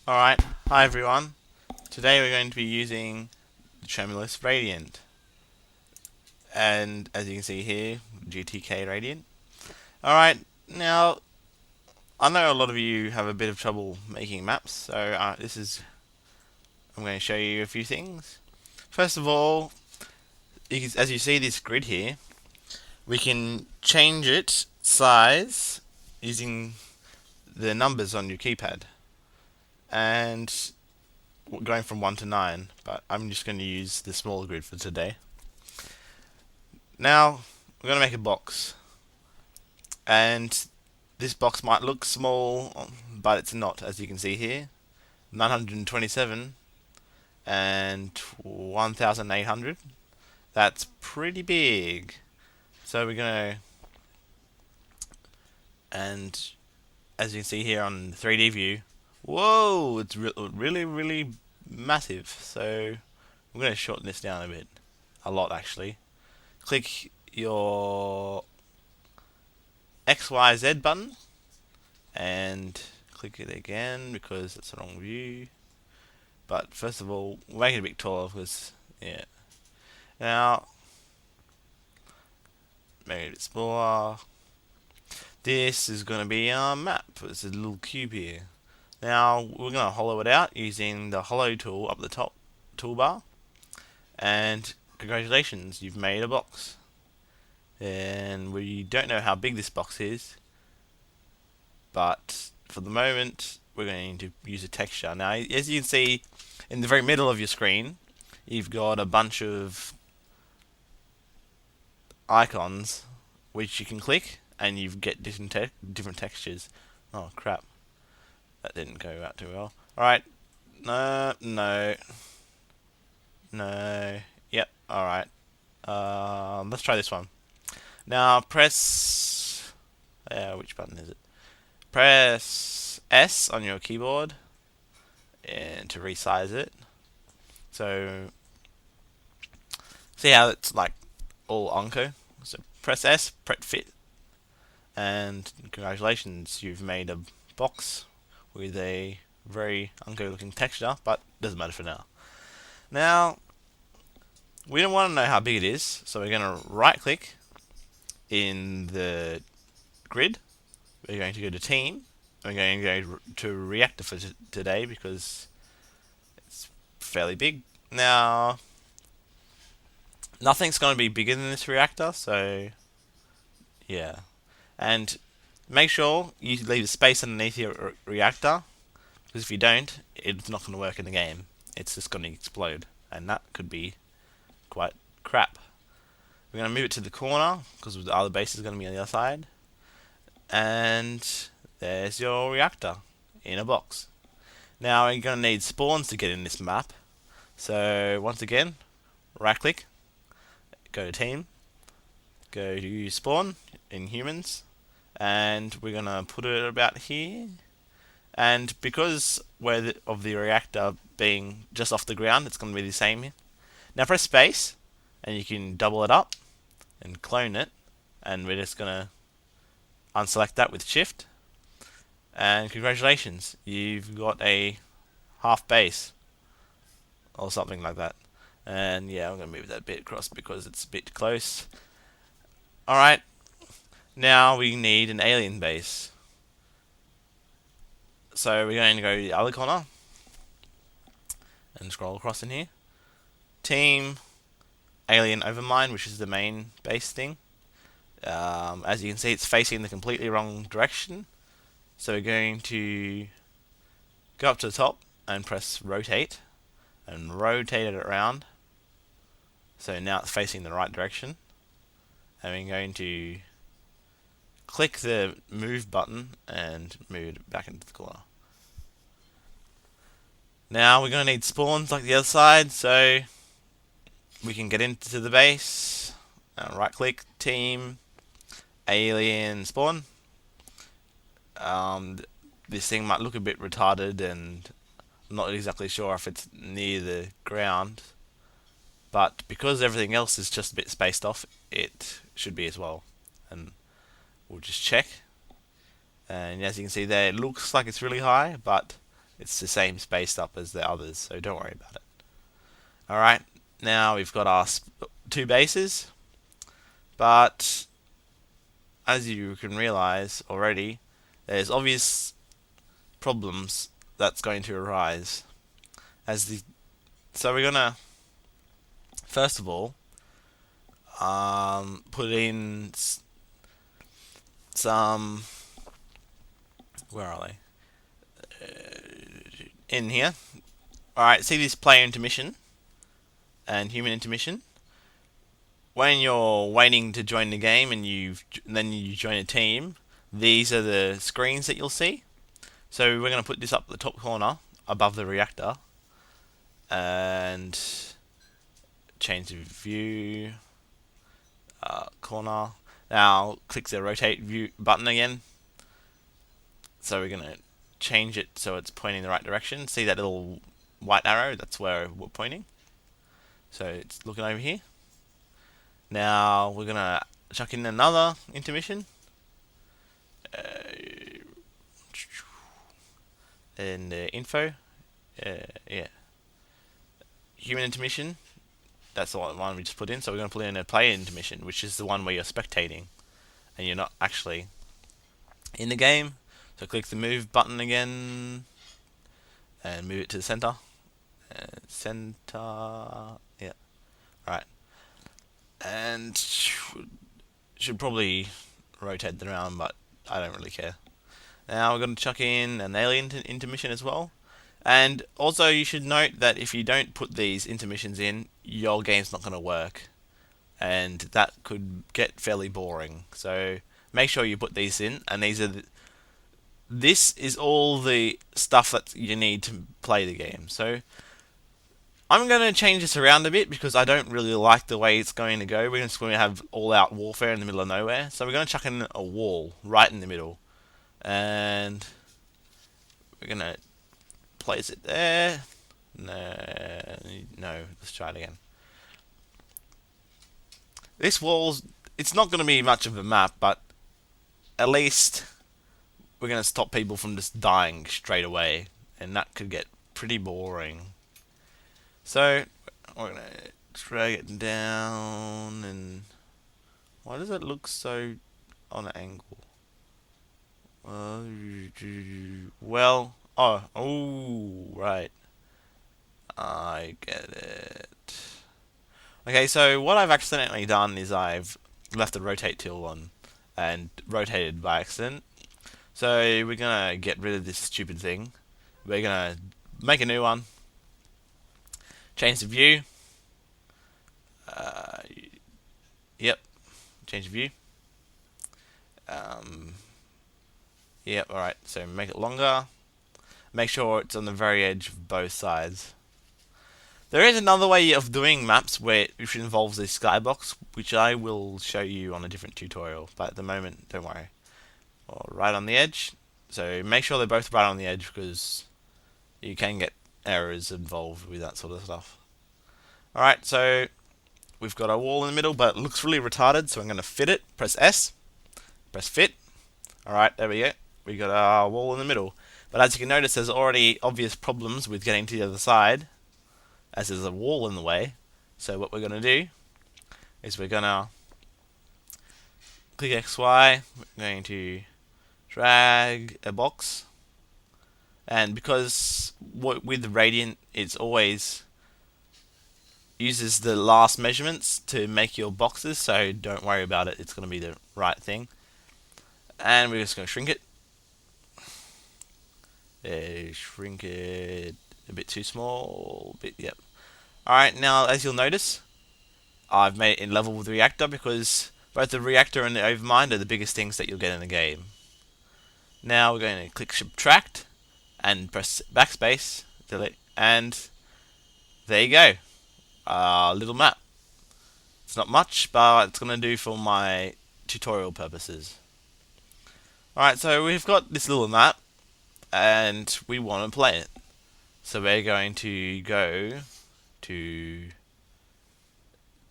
Alright, hi everyone. Today we're going to be using the Tremulous Radient. And as you can see here, Gtk Radient. Alright, now I know a lot of you have a bit of trouble making maps, so I'm going to show you a few things. First of all, as you see this grid here, we can change its size using the numbers on your keypad. And going from 1 to 9, but I'm just going to use the smaller grid for today. Now, we're going to make a box. And this box might look small, but it's not, as you can see here. 927 and 1800. That's pretty big. So we're going to... And as you can see here on the 3D view, whoa, it's really massive. So we're going to shorten this down a bit. A lot, actually. Click your XYZ button and click it again because it's the wrong view. But first of all, we'll make it a bit taller because, yeah. Now, make it a bit smaller. This is going to be our map. It's a little cube here. Now, we're going to hollow it out using the hollow tool up the top toolbar. And congratulations, you've made a box. And we don't know how big this box is, but for the moment we're going to use a texture. Now, as you can see in the very middle of your screen, you've got a bunch of icons which you can click and you get different textures. Oh crap, that didn't go out too well. Alright, no, yep, alright. Let's try this one. Now press... which button is it? Press S on your keyboard and to resize it. So see how it's like all onco? So press S, press fit, and congratulations, you've made a box with a very onco looking texture, but doesn't matter for now. Now we don't want to know how big it is, so we're going to right click in the grid. We're going to go to team. We're going to go to reactor for today because it's fairly big. Now, nothing's going to be bigger than this reactor, so yeah. And make sure you leave a space underneath your reactor, because if you don't, it's not going to work in the game. It's just going to explode, and that could be quite crap. We're going to move it to the corner because the other base is going to be on the other side. And there's your reactor in a box. Now you're going to need spawns to get in this map. So once again, right click, go to team, go to spawn in humans, and we're going to put it about here. And because of the reactor being just off the ground, it's going to be the same here. Now press space, and you can double it up and clone it, and we're just going to unselect that with shift, and congratulations, you've got a half base or something like that. And yeah, I'm going to move that bit across because it's a bit close. Alright, now we need an alien base, so we're going to go to the other corner and scroll across in here. Team alien overmind, which is the main base thing. As you can see, it's facing the completely wrong direction. So we're going to go up to the top and press rotate and rotate it around. So now it's facing the right direction. And we're going to click the move button and move it back into the corner. Now we're going to need spawns like the other side, so we can get into the base. Right click, team, alien spawn. This thing might look a bit retarded, and I'm not exactly sure if it's near the ground, but because everything else is just a bit spaced off, it should be as well. And we'll just check, and as you can see there, it looks like it's really high, but It's the same spaced up as the others, so don't worry about it. Alright, now we've got our two bases, but as you can realize already, there's obvious problems that's going to arise. So we're gonna first of all put in some, where are they? In here. Alright, see this player intermission and human intermission? When you're waiting to join the game and then you join a team, these are the screens that you'll see. So we're going to put this up at the top corner above the reactor and change the view corner. Now click the rotate view button again. So we're going to change it so it's pointing the right direction. See that little white arrow? That's where we're pointing. So it's looking over here. Now we're going to chuck in another intermission. In the info. Yeah. Human intermission. That's the one we just put in. So we're going to put in a player intermission, which is the one where you're spectating and you're not actually in the game. So click the move button again and move it to the center. Center. Yeah. Alright. And should probably rotate them around, but I don't really care. Now we're going to chuck in an alien intermission as well. And also you should note that if you don't put these intermissions in, your game's not going to work. And that could get fairly boring. So make sure you put these in, and this is all the stuff that you need to play the game. So I'm going to change this around a bit because I don't really like the way it's going to go. We're just going to have all-out warfare in the middle of nowhere. So we're going to chuck in a wall right in the middle. And we're going to place it there. No, let's try it again. This wall's, it's not going to be much of a map, but at least we're going to stop people from just dying straight away, and that could get pretty boring. So we're going to drag it down, and why does it look so on an angle? Well, right. I get it. Okay, so what I've accidentally done is I've left the rotate tool on and rotated by accident. So we're gonna get rid of this stupid thing. We're gonna make a new one. Change the view. Yep. Change the view. Yep, alright, so make it longer. Make sure it's on the very edge of both sides. There is another way of doing maps which involves a skybox, which I will show you on a different tutorial, but at the moment, don't worry. Right on the edge. So make sure they're both right on the edge because you can get errors involved with that sort of stuff. Alright, so we've got our wall in the middle, but it looks really retarded, so I'm going to fit it. Press S. Press fit. Alright, there we go. We got our wall in the middle. But as you can notice, there's already obvious problems with getting to the other side, as there's a wall in the way. So what we're going to do is we're going to click XY. We're going to drag a box. And because with the Radient, it's always uses the last measurements to make your boxes, so don't worry about it. It's going to be the right thing. And we're just going to shrink it. Shrink it a bit too small. Yep. Alright, now as you'll notice, I've made it in level with the reactor because both the reactor and the overmind are the biggest things that you'll get in the game. Now we're going to click subtract and press backspace, delete, and there you go. Little map. It's not much, but it's going to do for my tutorial purposes. Alright, so we've got this little map, and we want to play it. So we're going to go to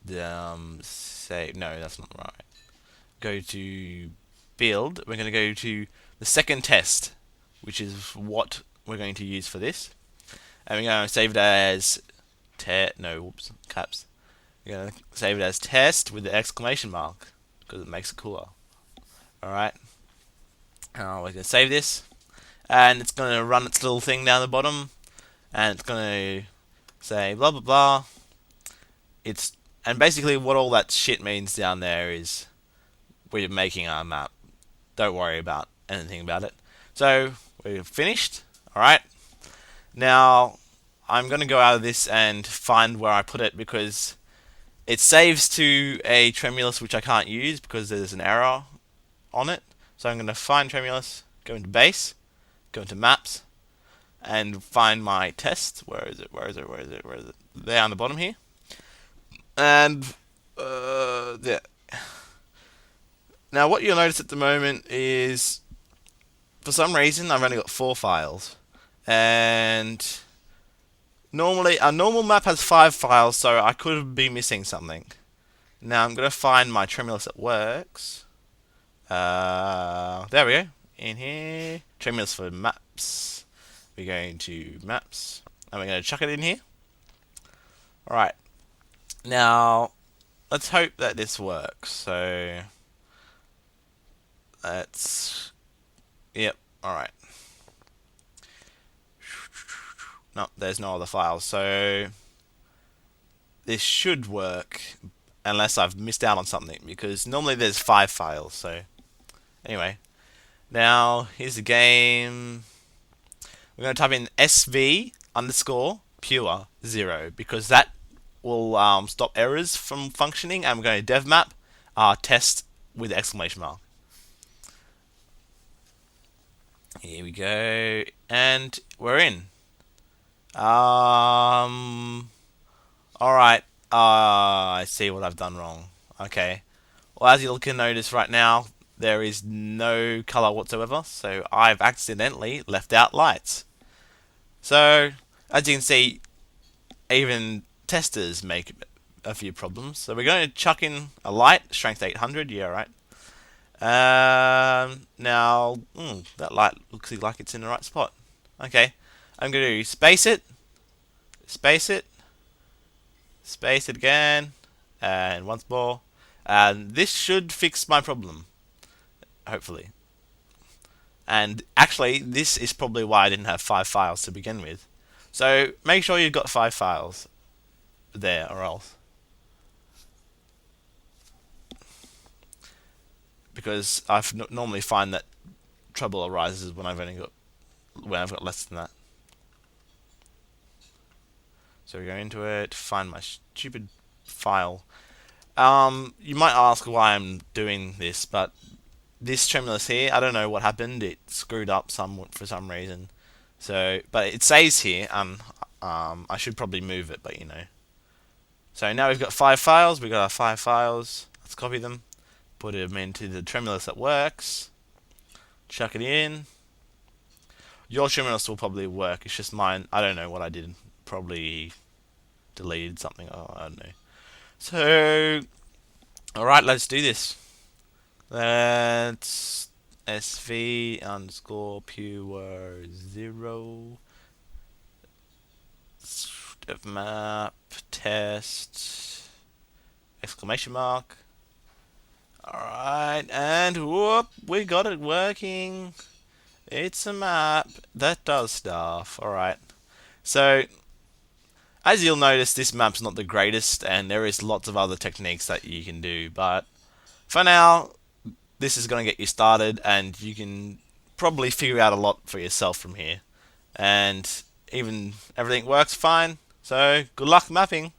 the save. No, that's not right. Go to build. We're going to go to the second test, which is what we're going to use for this. And we're going to save it as caps. We're going to save it as test with the exclamation mark because it makes it cooler. Alright. We're going to save this. And it's going to run its little thing down the bottom. And it's going to say blah blah blah. And basically what all that shit means down there is we're making our map. Don't worry about anything about it. So we're finished. Alright. Now I'm going to go out of this and find where I put it because it saves to a Tremulous which I can't use because there's an error on it. So I'm going to find Tremulous, go into base, go into maps, and find my test. Where is it? There on the bottom here. And there. Now what you'll notice at the moment is for some reason I've only got 4 files. And normally a normal map has 5 files, so I could be missing something. Now I'm going to find my Tremulous that works. There we go. In here. Tremulous for maps. We're going to maps. And we're going to chuck it in here. Alright. Now, let's hope that this works. So, let's... Yep, alright. No, there's no other files. So, this should work. Unless I've missed out on something. Because normally there's 5 files. So, anyway. Now, here's the game. We're going to type in SV underscore pure 0. Because that will stop errors from functioning. And we're going to devmap test with exclamation mark. Here we go. And we're in. Alright. I see what I've done wrong. Okay. Well, as you can notice right now, there is no color whatsoever. So I've accidentally left out lights. So, as you can see, even testers make a few problems. So we're going to chuck in a light, strength 800. Yeah, right. Now, that light looks like it's in the right spot. Okay. I'm going to space it, space it again, and once more. And this should fix my problem, hopefully. And actually, this is probably why I didn't have 5 files to begin with. So make sure you've got 5 files there, or else. Because I normally find that trouble arises when I've got less than that. So we go into it, find my stupid file. You might ask why I'm doing this, but this Tremulous here, I don't know what happened. It screwed up for some reason. So, but it says here, I should probably move it, but you know. So now we've got 5 files. We've got our 5 files. Let's copy them, put them into the Tremulous that works. Chuck it in. Your Tremulous will probably work. It's just mine. I don't know what I did. Probably deleted something. Oh, I don't know. So, alright, let's do this. Let's SV underscore pure 0 Devmap test exclamation mark. Alright, and whoop, we got it working. It's a map that does stuff. Alright. So, as you'll notice, this map's not the greatest, and there is lots of other techniques that you can do, but for now, this is going to get you started, and you can probably figure out a lot for yourself from here. And even everything works fine, so good luck mapping.